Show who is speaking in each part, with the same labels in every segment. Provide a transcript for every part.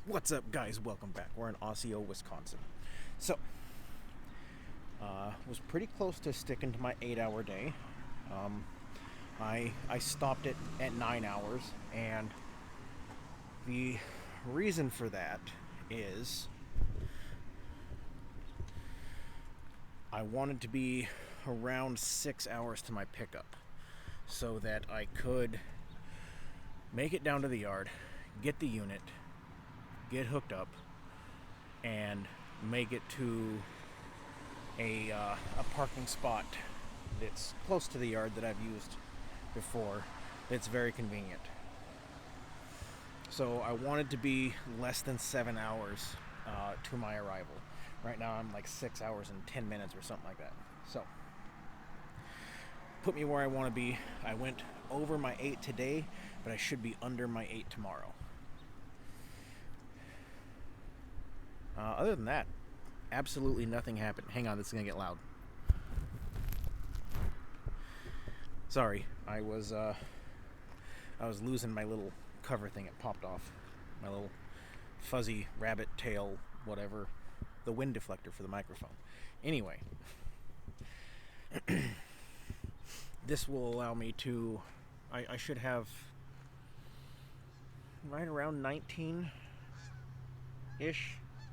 Speaker 1: What's up, guys? Welcome back. We're in Osseo, Wisconsin. So, was pretty close to sticking to my 8-hour day. I stopped it at 9 hours, and the reason for that is I wanted to be around 6 hours to my pickup so that I could make it down to the yard, get the unit, get hooked up, and make it to a parking spot that's close to the yard that I've used before. It's very convenient. So I wanted to be less than 7 hours to my arrival. Right now I'm like 6 hours and 10 minutes or something like that. So put me where I want to be. I went over my 8 today, but I should be under my 8 tomorrow. Other than that, absolutely nothing happened. Hang on, this is going to get loud. Sorry, I was losing my little cover thing. It popped off. My little fuzzy rabbit tail, whatever. The wind deflector for the microphone. Anyway, this will allow me to... I should have right around 19-ish,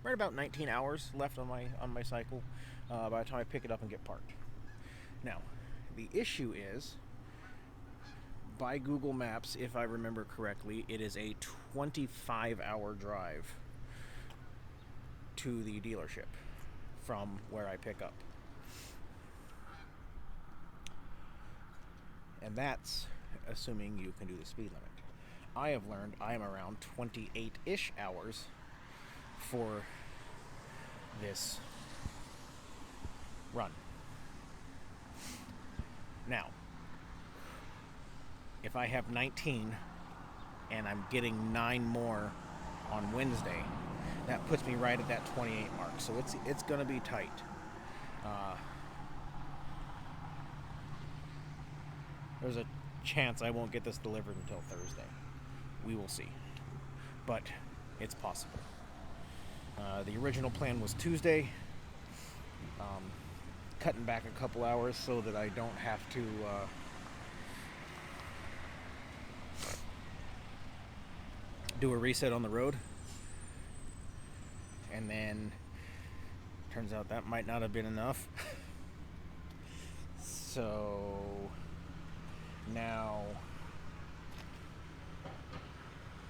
Speaker 1: right about 19 hours left on my cycle by the time I pick it up and get parked. Now, the issue is, by Google Maps, if I remember correctly, it is a 25-hour drive to the dealership from where I pick up. And that's assuming you can do the speed limit. I have learned I am around 28-ish hours for this run. Now, if I have 19 and I'm getting 9 more on Wednesday, that puts me right at that 28 mark. So it's going to be tight. There's a chance I won't get this delivered until Thursday. We will see. But it's possible. The original plan was Tuesday. Cutting back a couple hours so that I don't have to do a reset on the road. And then turns out that might not have been enough. So now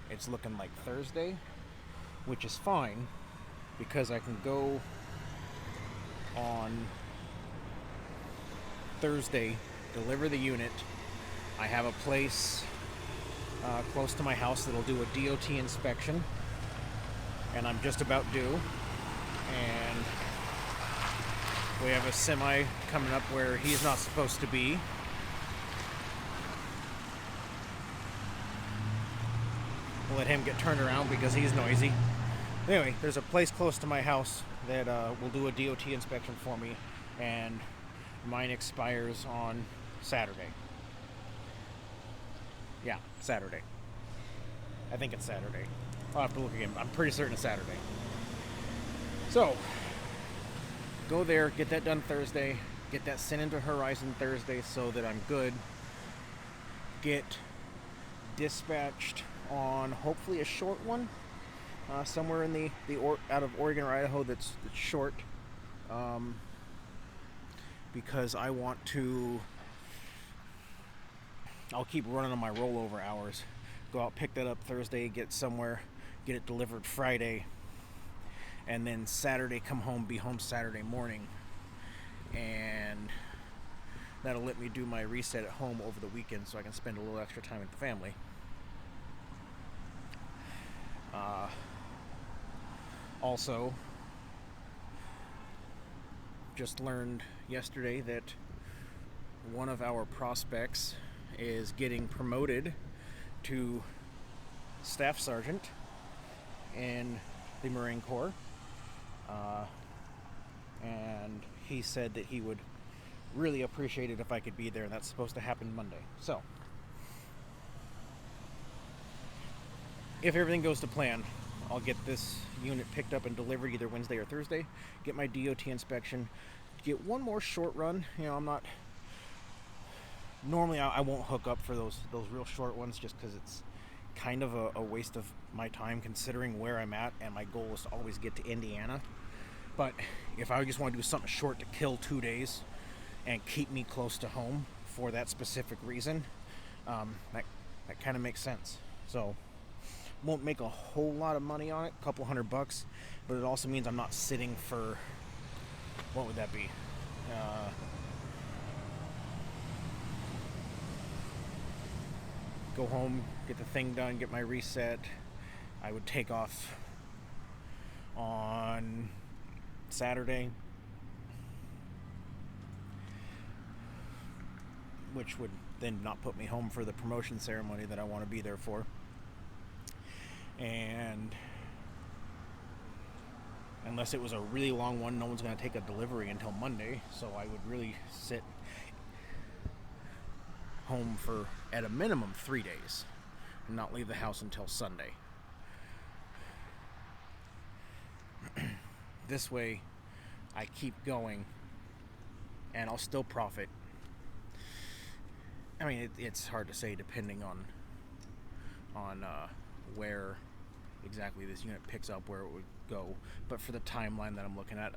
Speaker 1: it's looking like Thursday, which is fine because I can go on Thursday, deliver the unit. I have a place close to my house that'll do a DOT inspection, and I'm just about due. And we have a semi coming up where he's not supposed to be. We'll let him get turned around because he's noisy. Anyway, there's a place close to my house that will do a DOT inspection for me, and mine expires on Saturday. Yeah, Saturday. I think it's Saturday. I'll have to look again. I'm pretty certain it's Saturday. So, go there, get that done Thursday, get that sent into Horizon Thursday so that I'm good. Get dispatched on hopefully a short one, somewhere in the out of Oregon or Idaho that's short, because I want to. I'll keep running on my rollover hours. Go out, pick that up Thursday, get somewhere, get it delivered Friday, and then Saturday come home, be home Saturday morning, and that'll let me do my reset at home over the weekend so I can spend a little extra time with the family. Also, just learned yesterday that one of our prospects is getting promoted to Staff Sergeant in the Marine Corps. And he said that he would really appreciate it if I could be there, and that's supposed to happen Monday. So, if everything goes to plan, I'll get this unit picked up and delivered either Wednesday or Thursday, get my DOT inspection, get one more short run. I'm not normally I won't hook up for those real short ones, just because it's kind of a waste of my time considering where I'm at, and my goal is to always get to Indiana. But if I just want to do something short to kill 2 days and keep me close to home for that specific reason, that kind of makes sense. So won't make a whole lot of money on it, a couple $100, but it also means I'm not sitting for, what would that be? Go home, get the thing done, get my reset. I would take off on Saturday, which would then not put me home for the promotion ceremony that I want to be there for. And unless it was a really long one, no one's going to take a delivery until Monday, so I would really sit home for, at a minimum, 3 days and not leave the house until Sunday. This way I keep going and I'll still profit. I mean, it's hard to say depending on where exactly this unit picks up, where it would go, but for the timeline that I'm looking at,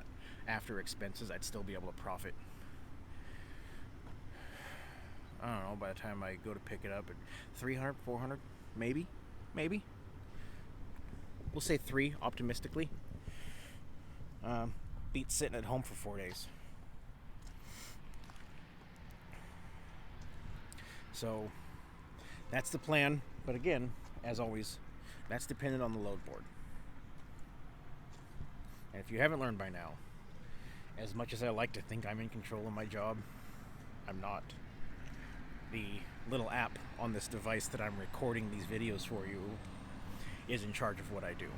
Speaker 1: after expenses, I'd still be able to profit. I don't know, by the time I go to pick it up at 300, 400, maybe. We'll say 3, optimistically. Beats sitting at home for 4 days. So that's the plan, but again, as always, that's dependent on the load board. And if you haven't learned by now, as much as I like to think I'm in control of my job, I'm not. The little app on this device that I'm recording these videos for you is in charge of what I do.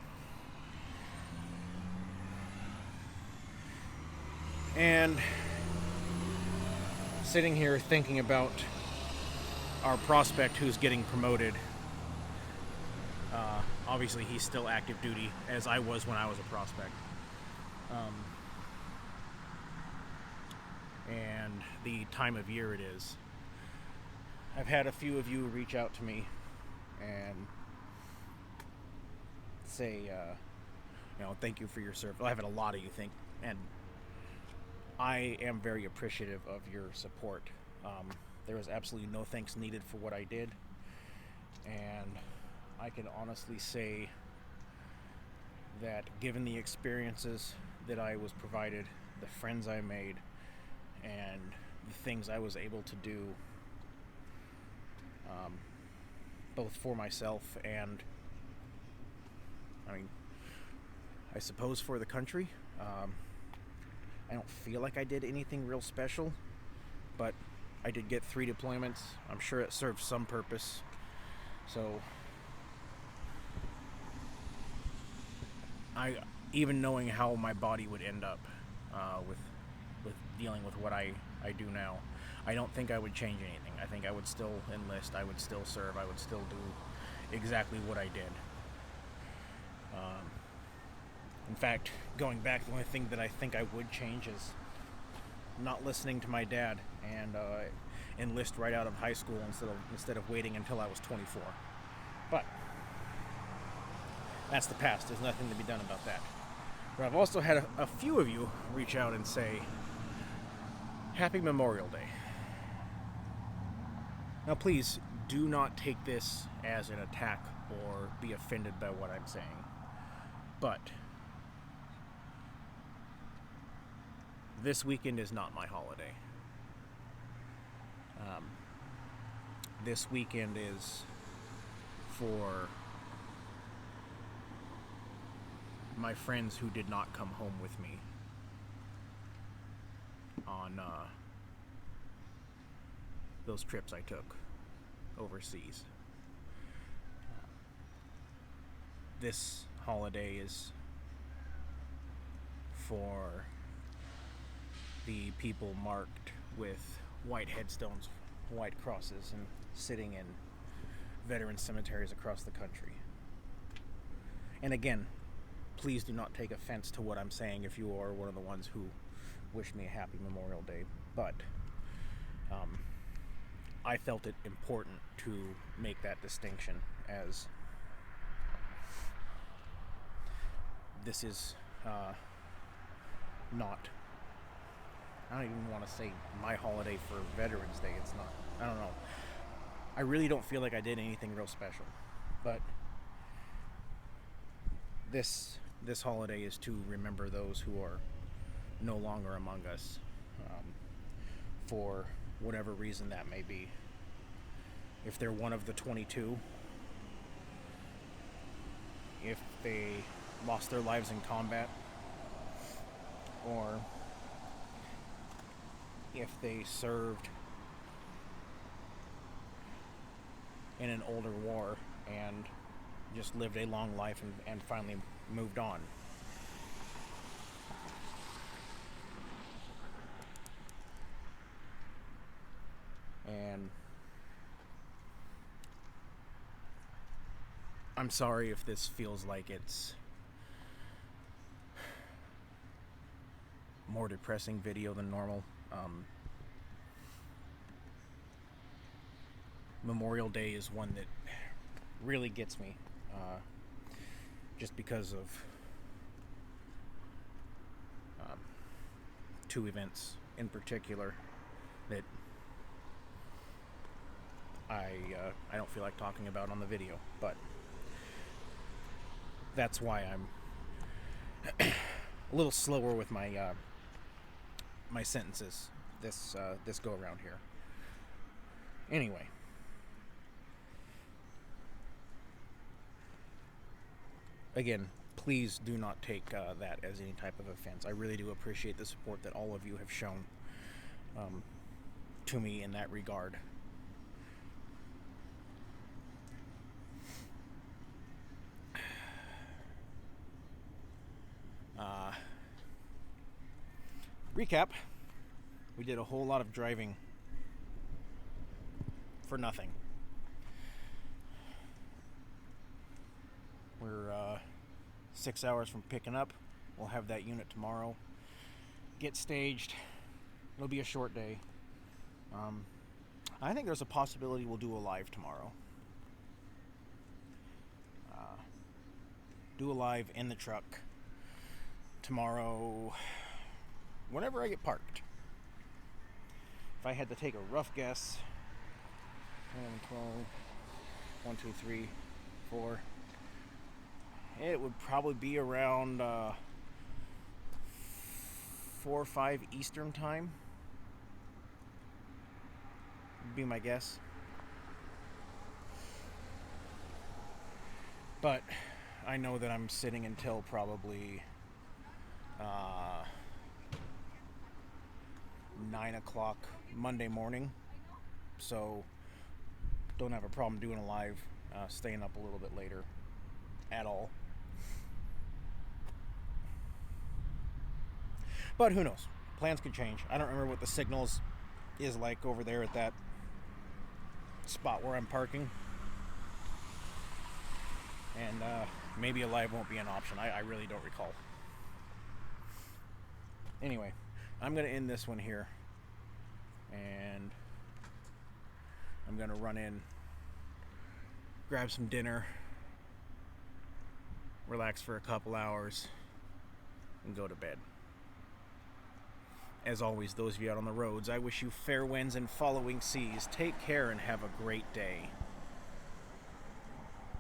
Speaker 1: And sitting here thinking about our prospect who's getting promoted, obviously he's still active duty, as I was when I was a prospect. And the time of year it is. I've had a few of you reach out to me and say, thank you for your service. Well, I've had a lot of you think, and I am very appreciative of your support. There was absolutely no thanks needed for what I did, and I can honestly say that given the experiences that I was provided, the friends I made, and the things I was able to do, both for myself and, I suppose for the country. I don't feel like I did anything real special, but I did get 3 deployments. I'm sure it served some purpose. So even knowing how my body would end up with dealing with what I do now, I don't think I would change anything. I think I would still enlist, I would still serve, I would still do exactly what I did. In fact, going back, the only thing that I think I would change is not listening to my dad and enlist right out of high school instead of waiting until I was 24. But that's the past. There's nothing to be done about that. But I've also had a few of you reach out and say, Happy Memorial Day. Now please do not take this as an attack or be offended by what I'm saying. But this weekend is not my holiday. This weekend is for my friends who did not come home with me on those trips I took overseas. This holiday is for the people marked with white headstones, white crosses, and sitting in veteran cemeteries across the country. And again, please do not take offense to what I'm saying if you are one of the ones who wish me a happy Memorial Day. But I felt it important to make that distinction, as this is not, I don't even want to say my holiday for Veterans Day. It's not, I don't know. I really don't feel like I did anything real special. But this holiday is to remember those who are no longer among us, for whatever reason that may be. If they're one of the 22, if they lost their lives in combat, or if they served in an older war and just lived a long life and finally moved on. And I'm sorry if this feels like it's more depressing video than normal. Memorial Day is one that really gets me, just because of two events in particular that I don't feel like talking about on the video, but that's why I'm a little slower with my my sentences this go around here. Anyway, again, please do not take that as any type of offense. I really do appreciate the support that all of you have shown to me in that regard. Recap, we did a whole lot of driving for nothing. We're 6 hours from picking up. We'll have that unit tomorrow. Get staged. It'll be a short day. I think there's a possibility we'll do a live tomorrow. Do a live in the truck tomorrow, whenever I get parked. If I had to take a rough guess, 11, 12, 1, 2, 3, 4, it would probably be around 4 or 5 Eastern time, would be my guess. But I know that I'm sitting until probably 9 o'clock Monday morning, so don't have a problem doing a live, staying up a little bit later at all. But who knows? Plans could change. I don't remember what the signals is like over there at that spot where I'm parking. And maybe a live won't be an option. I really don't recall. Anyway, I'm going to end this one here. And I'm going to run in, grab some dinner, relax for a couple hours, and go to bed. As always, those of you out on the roads, I wish you fair winds and following seas. Take care and have a great day.